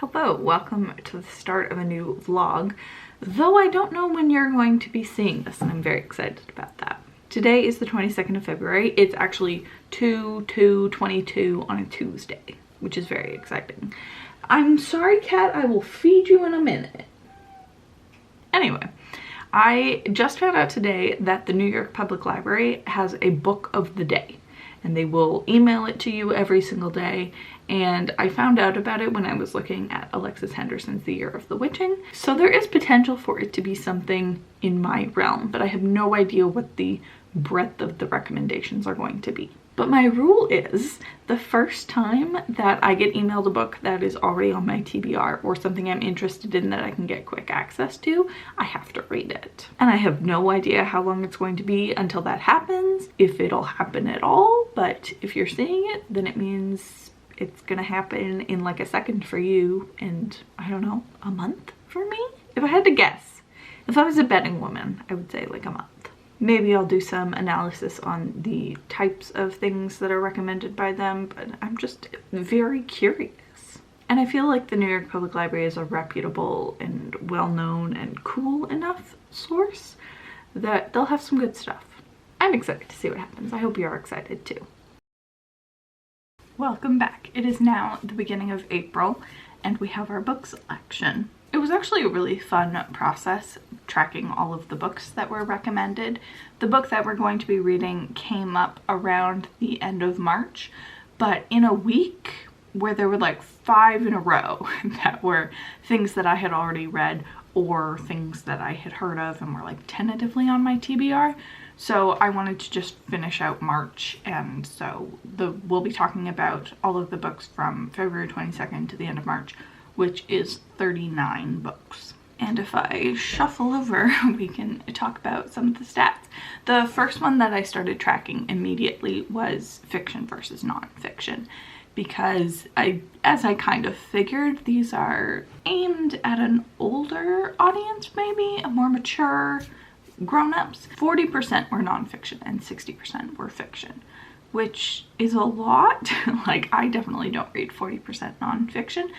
Hello, welcome to the start of a new vlog, though I don't know when you're going to be seeing this, and I'm very excited about that. Today is the 22nd of February. It's actually 2/2/22 on a Tuesday, which is very exciting. I'm sorry, cat, I will feed you in a minute. Anyway, I just found out today that the New York Public Library has a book of the day, and they will email it to you every single day. And I found out about it when I was looking at Alexis Henderson's The Year of the Witching. So there is potential for it to be something in my realm, but I have no idea what the breadth of the recommendations are going to be. But my rule is the first time that I get emailed a book that is already on my TBR or something I'm interested in that I can get quick access to, I have to read it. And I have no idea how long it's going to be until that happens, if it'll happen at all. But if you're seeing it, then it means it's gonna happen in like a second for you and, I don't know, a month for me? If I had to guess, if I was a betting woman, I would say like a month. Maybe I'll do some analysis on the types of things that are recommended by them, but I'm just very curious. And I feel like the New York Public Library is a reputable and well-known and cool enough source that they'll have some good stuff. I'm excited to see what happens. I hope you're excited too. Welcome back. It is now the beginning of April and we have our book selection. It was actually a really fun process tracking all of the books that were recommended. The book that we're going to be reading came up around the end of March, but in a week where there were like 5 in a row that were things that I had already read or things that I had heard of and were like tentatively on my TBR. So I wanted to just finish out March, and so we'll be talking about all of the books from February 22nd to the end of March, which is 39 books. And if I shuffle over, we can talk about some of the stats. The first one that I started tracking immediately was fiction versus nonfiction, because as I kind of figured, these are aimed at an older audience, maybe a more mature grown-ups. 40% were nonfiction and 60% were fiction, which is a lot. Like, I definitely don't read 40% nonfiction,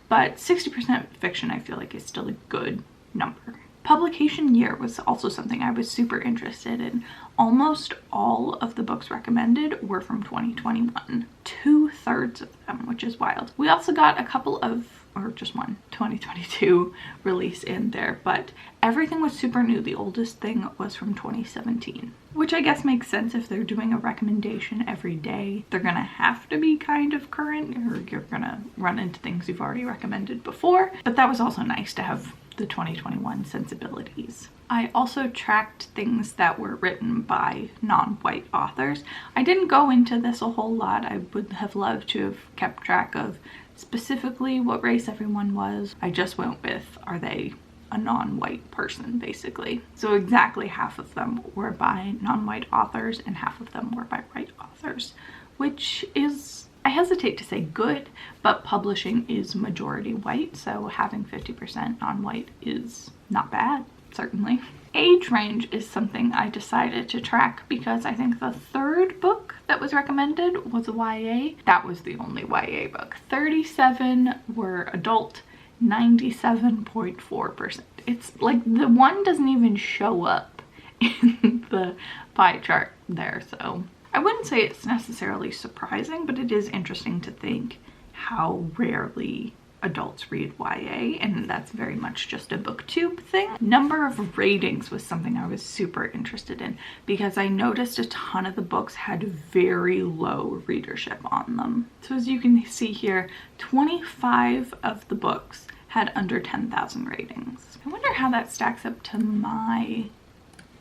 but 60% fiction I feel like is still a good number. Publication year was also something I was super interested in. Almost all of the books recommended were from 2021, 2/3 of them, which is wild. We also got a couple of, or just one, 2022 release in there, but everything was super new. The oldest thing was from 2017, which I guess makes sense. If they're doing a recommendation every day, they're gonna have to be kind of current, or you're gonna run into things you've already recommended before. But that was also nice to have the 2021 sensibilities. I also tracked things that were written by non-white authors. I didn't go into this a whole lot. I would have loved to have kept track of specifically what race everyone was. I just went with, are they a non-white person, basically. So exactly half of them were by non-white authors and half of them were by white authors, which is, I hesitate to say good, but publishing is majority white, so having 50% non-white is not bad, certainly. Age range is something I decided to track because I think the third book that was recommended was a YA. That was the only YA book. 37 were adult, 97.4%. It's like the one doesn't even show up in the pie chart there, so I wouldn't say it's necessarily surprising, but it is interesting to think how rarely adults read YA, and that's very much just a booktube thing. Number of ratings was something I was super interested in because I noticed a ton of the books had very low readership on them. So as you can see here, 25 of the books had under 10,000 ratings. I wonder how that stacks up to my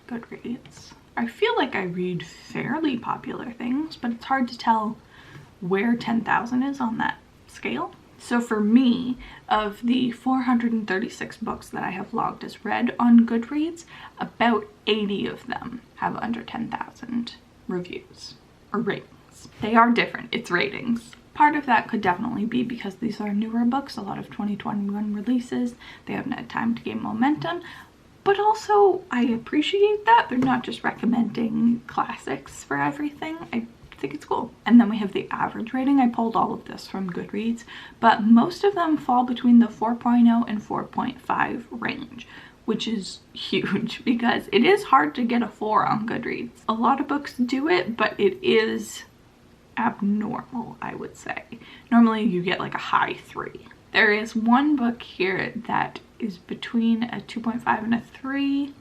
Goodreads. I feel like I read fairly popular things, but it's hard to tell where 10,000 is on that scale. So for me, of the 436 books that I have logged as read on Goodreads, about 80 of them have under 10,000 reviews or ratings. They are different, it's ratings. Part of that could definitely be because these are newer books, a lot of 2021 releases, they haven't had time to gain momentum, but also I appreciate that they're not just recommending classics for everything. I think it's cool. And then we have the average rating. I pulled all of this from Goodreads, but most of them fall between the 4.0 and 4.5 range, which is huge because it is hard to get a 4 on Goodreads. A lot of books do it, but it is abnormal, I would say. Normally you get like a high 3. There is one book here that is between a 2.5 and a 3.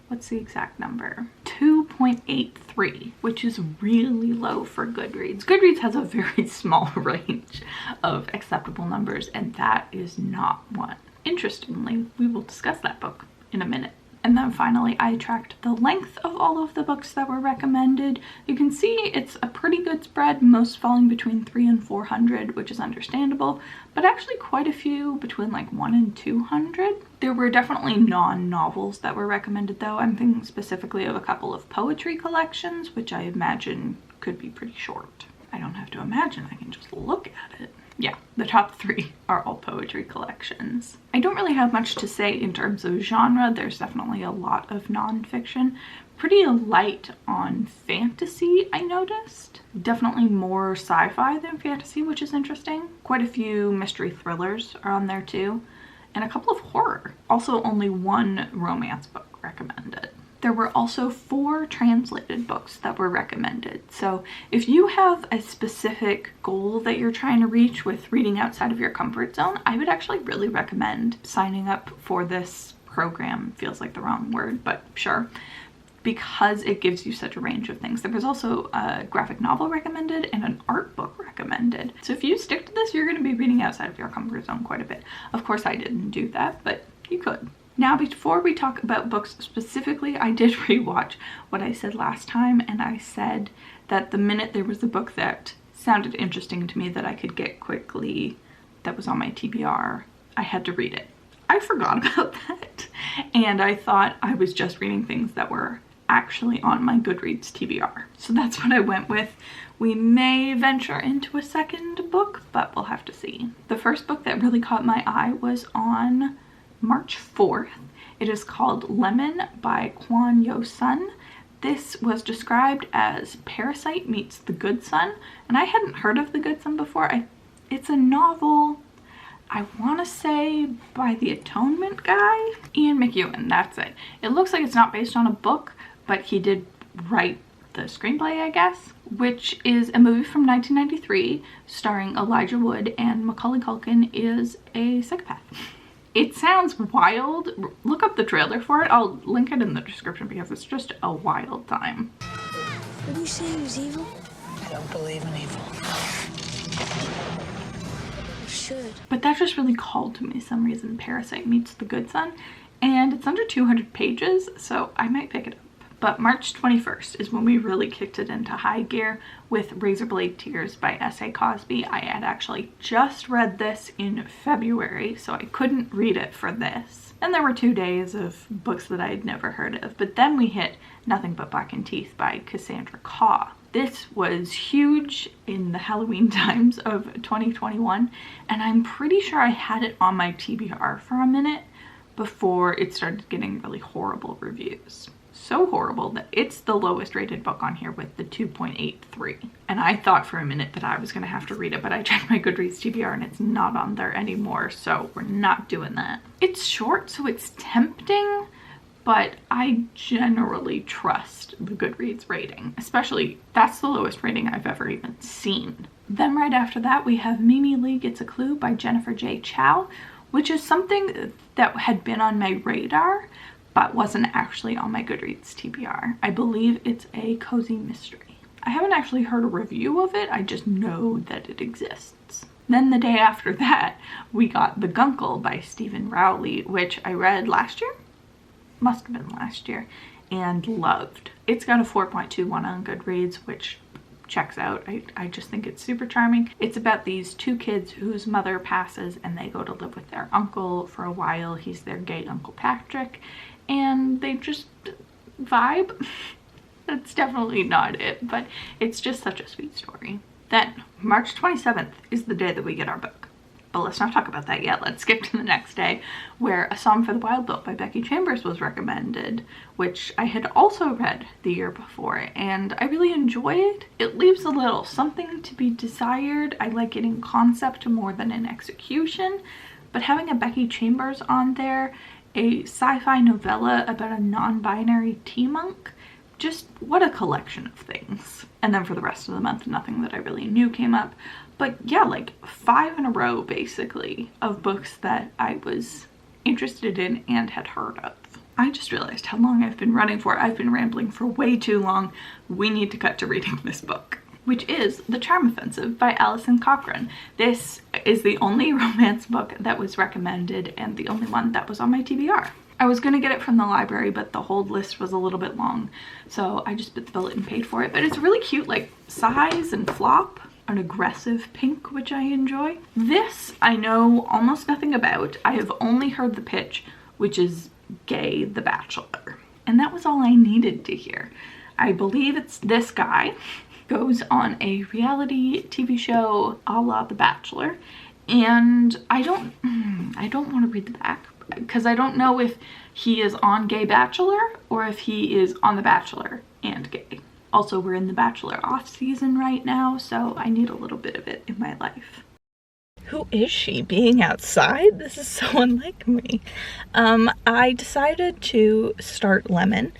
What's the exact number? 2.83, which is really low for Goodreads. Goodreads has a very small range of acceptable numbers, and that is not one. Interestingly, we will discuss that book in a minute. And then finally, I tracked the length of all of the books that were recommended. You can see it's a pretty good spread, most falling between 300 and 400, which is understandable, but actually quite a few between like 100 and 200. There were definitely non-novels that were recommended though. I'm thinking specifically of a couple of poetry collections, which I imagine could be pretty short. I don't have to imagine, I can just look at it. Yeah, the top 3 are all poetry collections. I don't really have much to say in terms of genre. There's definitely a lot of nonfiction. Pretty light on fantasy, I noticed. Definitely more sci-fi than fantasy, which is interesting. Quite a few mystery thrillers are on there too, and a couple of horror. Also only one romance book recommended. There were also 4 translated books that were recommended. So if you have a specific goal that you're trying to reach with reading outside of your comfort zone, I would actually really recommend signing up for this program. Feels like the wrong word, but sure, because it gives you such a range of things. There was also a graphic novel recommended and an art book recommended. So if you stick to this, you're going to be reading outside of your comfort zone quite a bit. Of course, I didn't do that, but you could. Now, before we talk about books specifically, I did rewatch what I said last time, and I said that the minute there was a book that sounded interesting to me that I could get quickly, that was on my TBR, I had to read it. I forgot about that, and I thought I was just reading things that were actually on my Goodreads TBR. So that's what I went with. We may venture into a second book, but we'll have to see. The first book that really caught my eye was on March 4th. It is called Lemon by Kwon Yeo-sun. This was described as Parasite meets The Good Son, and I hadn't heard of The Good Son before. It's a novel, I want to say by the Atonement guy, Ian McEwan, that's it. It looks like it's not based on a book, but he did write the screenplay, I guess, which is a movie from 1993 starring Elijah Wood, and Macaulay Culkin is a psychopath. It sounds wild. Look up the trailer for it. I'll link it in the description because it's just a wild time. Did you say he was evil? I don't believe in evil. You should. But that just really called to me some reason. Parasite meets The Good Son. And it's under 200 pages, so I might pick it up. But March 21st is when we really kicked it into high gear with Razorblade Tears by S.A. Cosby. I had actually just read this in February, so I couldn't read it for this. And there were 2 days of books that I had never heard of. But then we hit Nothing But Blackened Teeth by Cassandra Khaw. This was huge in the Halloween times of 2021, and I'm pretty sure I had it on my TBR for a minute before it started getting really horrible reviews. So horrible that it's the lowest rated book on here with the 2.83. And I thought for a minute that I was going to have to read it, but I checked my Goodreads TBR and it's not on there anymore, so we're not doing that. It's short, so it's tempting, but I generally trust the Goodreads rating. Especially, that's the lowest rating I've ever even seen. Then right after that, we have Mimi Lee Gets a Clue by Jennifer J. Chow, which is something that had been on my radar, but wasn't actually on my Goodreads TBR. I believe it's a cozy mystery. I haven't actually heard a review of it, I just know that it exists. Then the day after that, we got The Guncle by Stephen Rowley, which I read last year? Must have been last year, and loved. It's got a 4.21 on Goodreads, which checks out. I just think it's super charming. It's about these 2 kids whose mother passes and they go to live with their uncle for a while. He's their gay Uncle Patrick, and they just vibe. That's definitely not it, but it's just such a sweet story. Then March 27th is the day that we get our book. But let's not talk about that yet. Let's skip to the next day, where A Song for the Wild Boat by Becky Chambers was recommended, which I had also read the year before, and I really enjoy it. It leaves a little something to be desired. I like it in concept more than in execution, but having a Becky Chambers on there, a sci-fi novella about a non-binary tea monk, just what a collection of things. And then for the rest of the month, nothing that I really knew came up. But yeah, like 5 in a row basically of books that I was interested in and had heard of. I just realized how long I've been running for. I've been rambling for way too long. We need to cut to reading this book, which is The Charm Offensive by Alison Cochrun. This is the only romance book that was recommended and the only one that was on my TBR. I was gonna get it from the library, but the hold list was a little bit long, so I just bit the bullet and paid for it. But it's really cute, like size and flop, an aggressive pink, which I enjoy. This I know almost nothing about. I have only heard the pitch, which is gay The Bachelor. And that was all I needed to hear. I believe it's this guy goes on a reality TV show a la The Bachelor, and I don't want to read the back because I don't know if he is on Gay Bachelor or if he is on The Bachelor and gay. Also, we're in The Bachelor off season right now, so I need a little bit of it in my life. Who is she being outside? This is so unlike me. I decided to start Lemon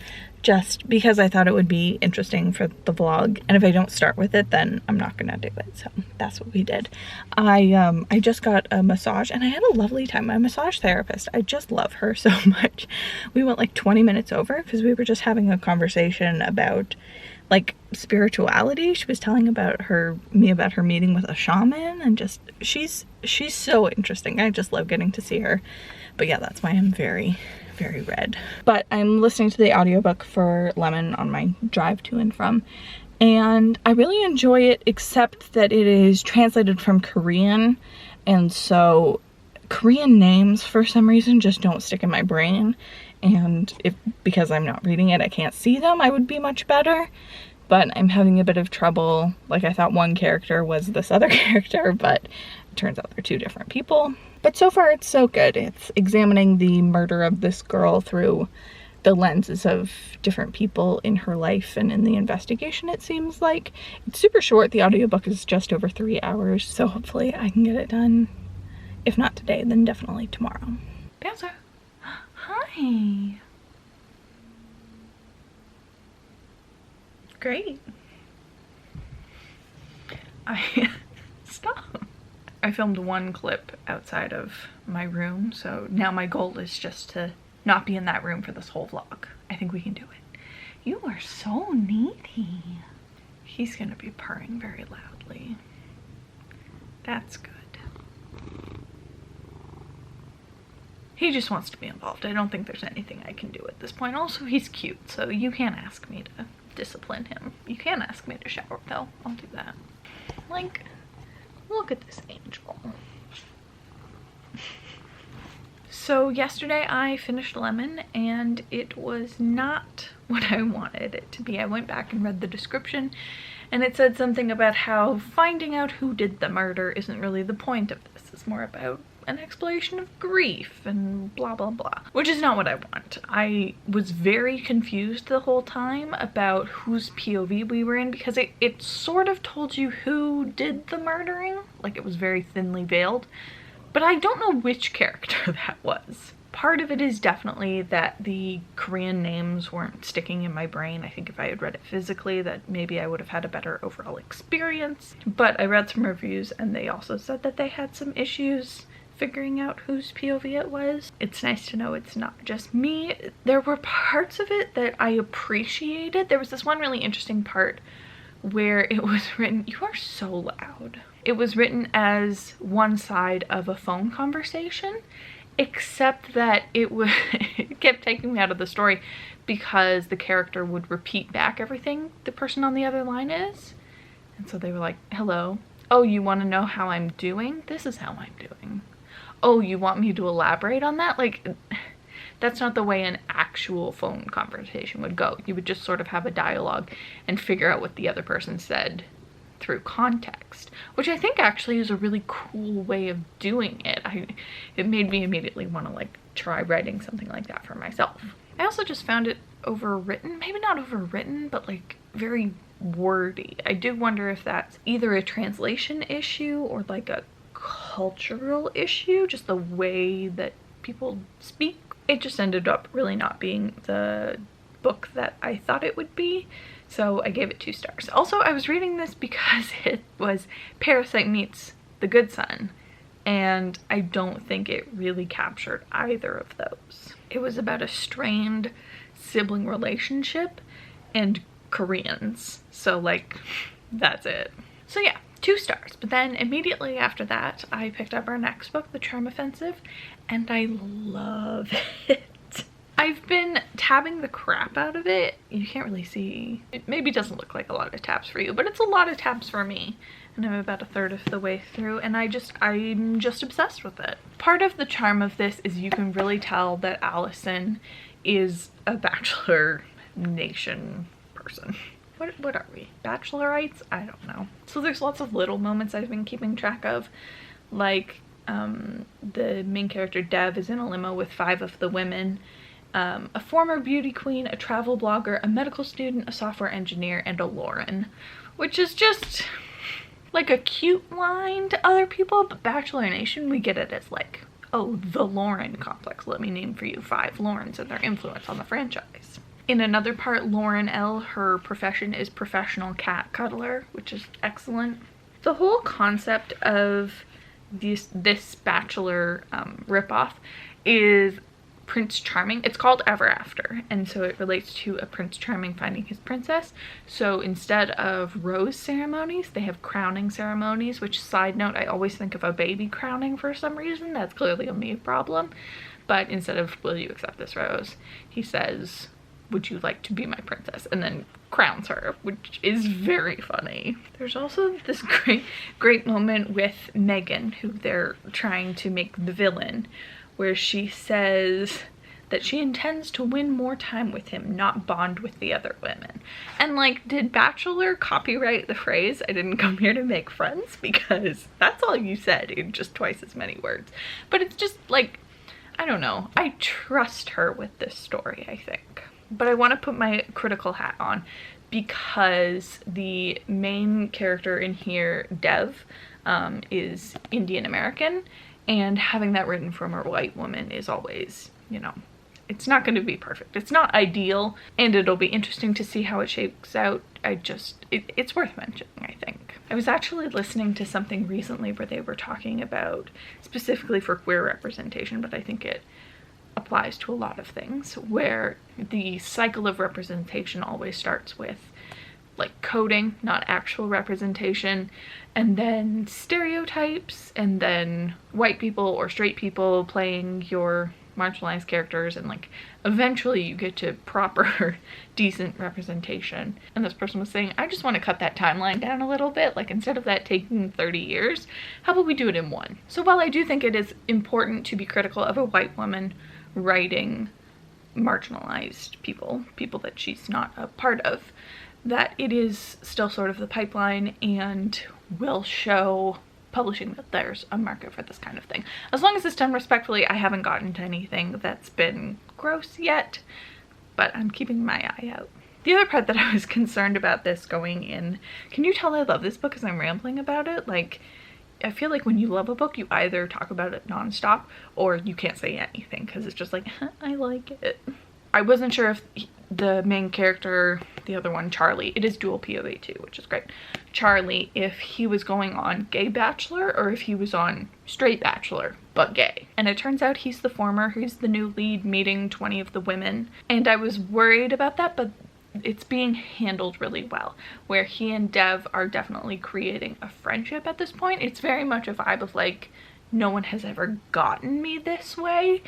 just because I thought it would be interesting for the vlog, and if I don't start with it, then I'm not gonna do it. So that's what we did. I just got a massage and I had a lovely time. My massage therapist, I just love her so much. We went like 20 minutes over because we were just having a conversation about like spirituality. She was telling about me about her meeting with a shaman, and just she's so interesting. I just love getting to see her. But yeah, that's why I'm very red. But I'm listening to the audiobook for Lemon on my drive to and from, and I really enjoy it, except that it is translated from Korean, and so Korean names for some reason just don't stick in my brain, and because I'm not reading it, I can't see them. I would be much better, but I'm having a bit of trouble. Like, I thought one character was this other character, but it turns out they're 2 different people. But so far it's so good. It's examining the murder of this girl through the lenses of different people in her life and in the investigation, it seems like. It's super short. The audiobook is just over 3 hours, so hopefully I can get it done. If not today, then definitely tomorrow. Bouncer. Hi. Great. Stop. I filmed one clip outside of my room, so now my goal is just to not be in that room for this whole vlog. I think we can do it. You are so needy. He's gonna be purring very loudly. That's good. He just wants to be involved. I don't think there's anything I can do at this point. Also, he's cute, so you can't ask me to discipline him. You can ask me to shower, though. I'll do that. Like, look at this angel. So yesterday I finished Lemon, and it was not what I wanted it to be. I went back and read the description, and it said something about how finding out who did the murder isn't really the point of this. It's more about an exploration of grief and blah blah blah, which is not what I want. I was very confused the whole time about whose POV we were in, because it sort of told you who did the murdering, like it was very thinly veiled, but I don't know which character that was. Part of it is definitely that the Korean names weren't sticking in my brain. I think if I had read it physically, that maybe I would have had a better overall experience. But I read some reviews and they also said that they had some issues figuring out whose POV it was. It's nice to know it's not just me. There were parts of it that I appreciated. There was this one really interesting part where it was written, you are so loud. It was written as one side of a phone conversation, except that it kept taking me out of the story because the character would repeat back everything the person on the other line is. And so they were like, hello. Oh, you want to know how I'm doing? This is how I'm doing. Oh, you want me to elaborate on that? Like, that's not the way an actual phone conversation would go. You would just sort of have a dialogue and figure out what the other person said through context, which I think actually is a really cool way of doing it. It made me immediately want to like try writing something like that for myself. I also just found it overwritten, maybe not overwritten, but like very wordy. I do wonder if that's either a translation issue or like a cultural issue, just the way that people speak. It just ended up really not being the book that I thought it would be, so I gave it 2 stars. Also, I was reading this because it was Parasite meets The Good Son, and I don't think it really captured either of those. It was about a strained sibling relationship and Koreans, so like that's it. So yeah, 2 stars. But then immediately after that I picked up our next book, The Charm Offensive, and I love it. I've been tabbing the crap out of it. You can't really see, it maybe doesn't look like a lot of tabs for you, but it's a lot of tabs for me, and I'm about 1/3 of the way through, and I'm just obsessed with it. Part of the charm of this is you can really tell that Alison is a Bachelor Nation person. What are we? Bachelorites? I don't know. So there's lots of little moments I've been keeping track of, like the main character Dev is in a limo with 5 of the women, a former beauty queen, a travel blogger, a medical student, a software engineer, and a Lauren, which is just like a cute line to other people, but Bachelor Nation, we get it as like, oh, the Lauren complex. Let me name for you 5 Laurens and their influence on the franchise. In another part, Lauren L., her profession is professional cat cuddler, which is excellent. The whole concept of this Bachelor ripoff is Prince Charming. It's called Ever After, and so it relates to a Prince Charming finding his princess. So instead of rose ceremonies, they have crowning ceremonies, which, side note, I always think of a baby crowning for some reason. That's clearly a me problem. But instead of, will you accept this rose, he says, would you like to be my princess? And then crowns her, which is very funny. There's also this great moment with Megan, who they're trying to make the villain, where she says that she intends to win more time with him, not bond with the other women. And like, did Bachelor copyright the phrase, I didn't come here to make friends? Because that's all you said in just twice as many words. But it's just like, I don't know. I trust her with this story, I think. But I want to put my critical hat on because the main character in here, Dev, is Indian American, and having that written from a white woman is always, you know, it's not going to be perfect. It's not ideal, and it'll be interesting to see how it shakes out. It's worth mentioning, I think. I was actually listening to something recently where they were talking about, specifically for queer representation, but I think it applies to a lot of things, where the cycle of representation always starts with like coding, not actual representation, and then stereotypes, and then white people or straight people playing your marginalized characters, and like eventually you get to proper decent representation. And this person was saying, I just want to cut that timeline down a little bit, like instead of that taking 30 years, how about we do it in 1? So while I do think it is important to be critical of a white woman writing marginalized people that she's not a part of, that it is still sort of the pipeline and will show publishing that there's a market for this kind of thing. As long as it's done respectfully. I haven't gotten to anything that's been gross yet, but I'm keeping my eye out. The other part that I was concerned about this going in, can you tell I love this book because I'm rambling about it? Like, I feel like when you love a book, you either talk about it nonstop or you can't say anything because it's just like, I like it. I wasn't sure if the main character, the other one, Charlie, it is dual POV too, which is great. Charlie, if he was going on gay Bachelor or if he was on straight Bachelor, but gay. And it turns out he's the former, he's the new lead meeting 20 of the women. And I was worried about that, but it's being handled really well, where he and Dev are definitely creating a friendship at this point. It's very much a vibe of like, no one has ever gotten me this way,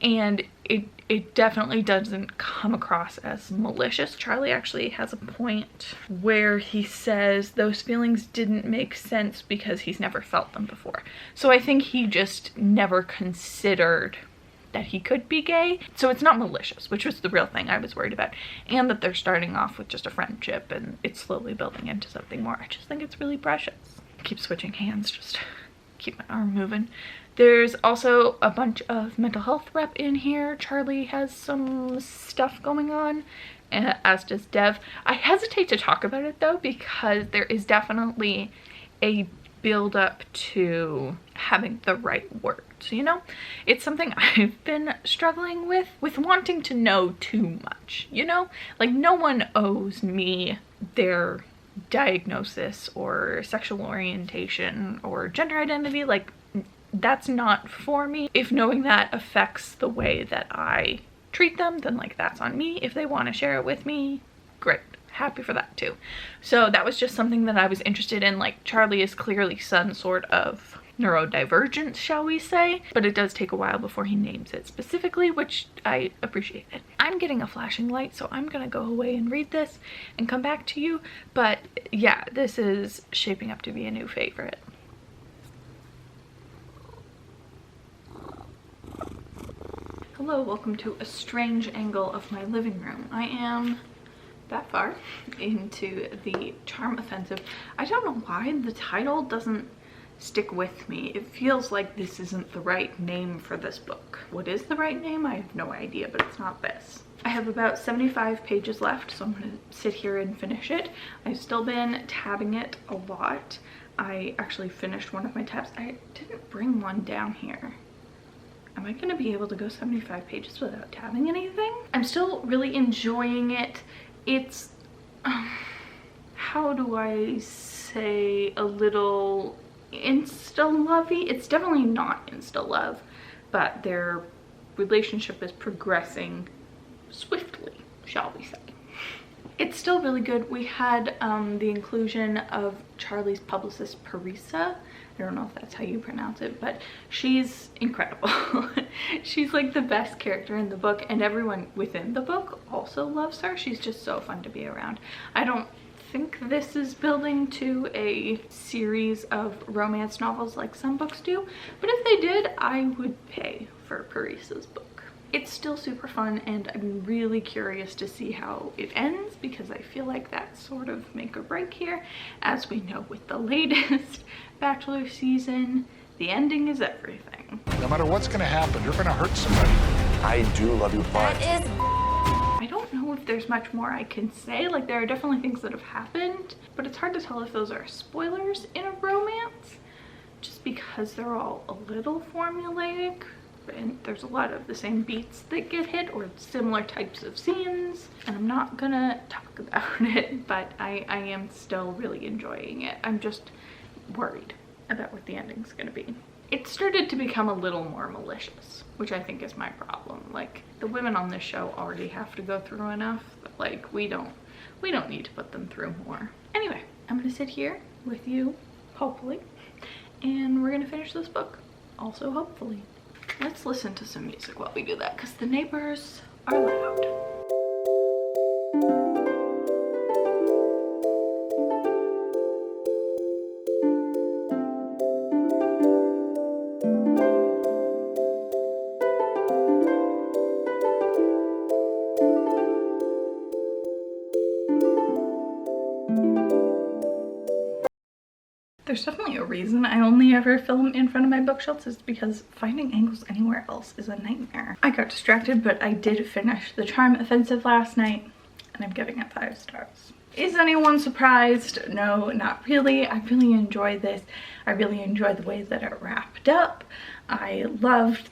and it definitely doesn't come across as malicious. Charlie actually has a point where he says those feelings didn't make sense because he's never felt them before. So I think he just never considered that he could be gay. So it's not malicious, which was the real thing I was worried about. And that they're starting off with just a friendship and it's slowly building into something more. I just think it's really precious. I keep switching hands, just keep my arm moving. There's also a bunch of mental health rep in here. Charlie has some stuff going on, as does Dev. I hesitate to talk about it though, because there is definitely a build up to having the right words, you know? It's something I've been struggling with wanting to know too much, you know? Like, no one owes me their diagnosis or sexual orientation or gender identity. Like, that's not for me. If knowing that affects the way that I treat them, then like that's on me. If they want to share it with me, great. Happy for that too. So that was just something that I was interested in. Like, Charlie is clearly some sort of neurodivergent, shall we say, but it does take a while before he names it specifically, which I appreciated. I'm getting a flashing light, so I'm gonna go away and read this and come back to you. But yeah, this is shaping up to be a new favorite. Hello, welcome to a strange angle of my living room. I am that far into the Charm Offensive. I don't know why the title doesn't stick with me. It feels like this isn't the right name for this book. What is the right name? I have no idea, but it's not this. I have about 75 pages left, so I'm gonna sit here and finish it. I've still been tabbing it a lot. I actually finished one of my tabs. I didn't bring one down here. Am I gonna be able to go 75 pages without tabbing anything? I'm still really enjoying it. It's, how do I say, a little insta-lovey? It's definitely not insta-love, but their relationship is progressing swiftly, shall we say. It's still really good. We had the inclusion of Charlie's publicist, Parisa. I don't know if that's how you pronounce it, but she's incredible. She's like the best character in the book, and everyone within the book also loves her. She's just so fun to be around. I don't think this is building to a series of romance novels like some books do, but if they did, I would pay for Parisa's book. It's still super fun, and I'm really curious to see how it ends, because I feel like that's sort of make or break here. As we know with the latest Bachelor season, the ending is everything. No matter what's gonna happen, you're gonna hurt somebody. I do love you, but I don't know if there's much more I can say. Like, there are definitely things that have happened, but it's hard to tell if those are spoilers in a romance, just because they're all a little formulaic. And there's a lot of the same beats that get hit, or similar types of scenes, and I'm not gonna talk about it, but I am still really enjoying it. I'm just worried about what the ending's gonna be. It started to become a little more malicious, which I think is my problem. Like, the women on this show already have to go through enough, but like, we don't need to put them through more. Anyway, I'm gonna sit here with you, hopefully, and we're gonna finish this book, also hopefully. Let's listen to some music while we do that, because the neighbors are loud. There's definitely a reason I only ever film in front of my bookshelves, is because finding angles anywhere else is a nightmare. I got distracted, but I did finish The Charm Offensive last night, and I'm giving it 5 stars. Is anyone surprised? No, not really. I really enjoyed this. I really enjoyed the way that it wrapped up. I loved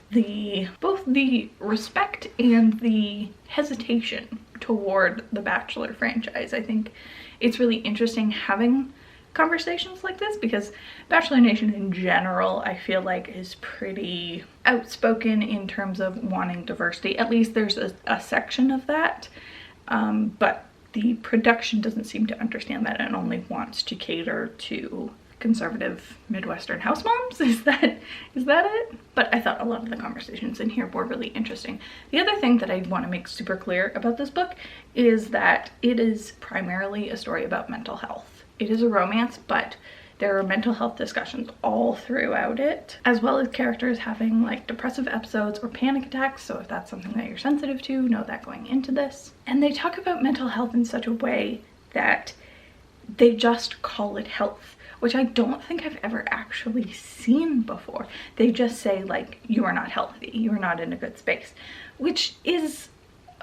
both the respect and the hesitation toward the Bachelor franchise. I think it's really interesting having conversations like this, because Bachelor Nation in general, I feel like, is pretty outspoken in terms of wanting diversity. At least there's a section of that, but the production doesn't seem to understand that and only wants to cater to conservative Midwestern house moms. Is that it? But I thought a lot of the conversations in here were really interesting. The other thing that I want to make super clear about this book is that it is primarily a story about mental health. It is a romance, but There are mental health discussions all throughout it, as well as characters having like depressive episodes or panic attacks. So if that's something that you're sensitive to, know that going into this. And they talk about mental health in such a way that they just call it health, which I don't think I've ever actually seen before. They just say like, you are not healthy, you are not in a good space, which is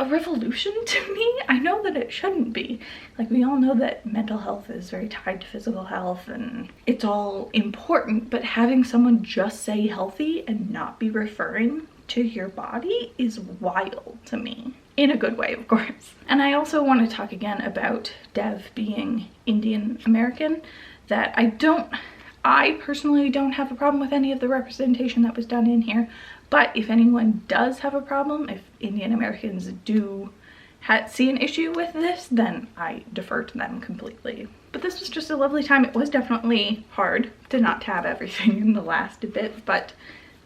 a revolution to me. I know that it shouldn't be. Like, we all know that mental health is very tied to physical health and it's all important, but having someone just say healthy and not be referring to your body is wild to me. In a good way, of course. And I also want to talk again about Dev being Indian American, that I personally don't have a problem with any of the representation that was done in here. But if anyone does have a problem, if Indian Americans do see an issue with this, then I defer to them completely. But this was just a lovely time. It was definitely hard to not tab everything in the last bit, but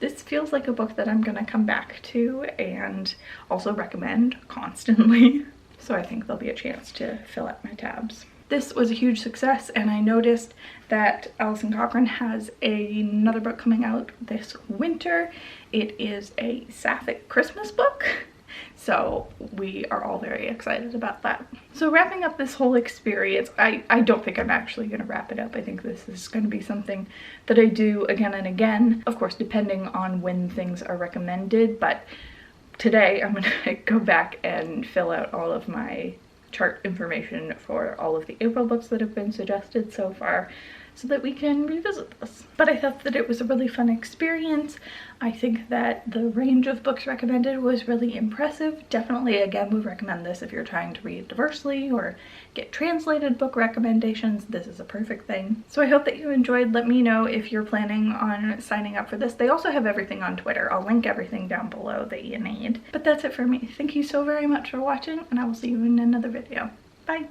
this feels like a book that I'm gonna come back to and also recommend constantly. So I think there'll be a chance to fill out my tabs. This was a huge success, and I noticed that Alison Cochrun has another book coming out this winter. It is a sapphic Christmas book, so we are all very excited about that. So wrapping up this whole experience, I don't think I'm actually going to wrap it up. I think this is going to be something that I do again and again, of course depending on when things are recommended, but today I'm going to go back and fill out all of my chart information for all of the April books that have been suggested so far, so that we can revisit this. But I thought that it was a really fun experience. I think that the range of books recommended was really impressive. Definitely, again, would recommend this if you're trying to read diversely or get translated book recommendations. This is a perfect thing. So I hope that you enjoyed. Let me know if you're planning on signing up for this. They also have everything on Twitter. I'll link everything down below that you need. But that's it for me. Thank you so very much for watching, and I will see you in another video. Bye!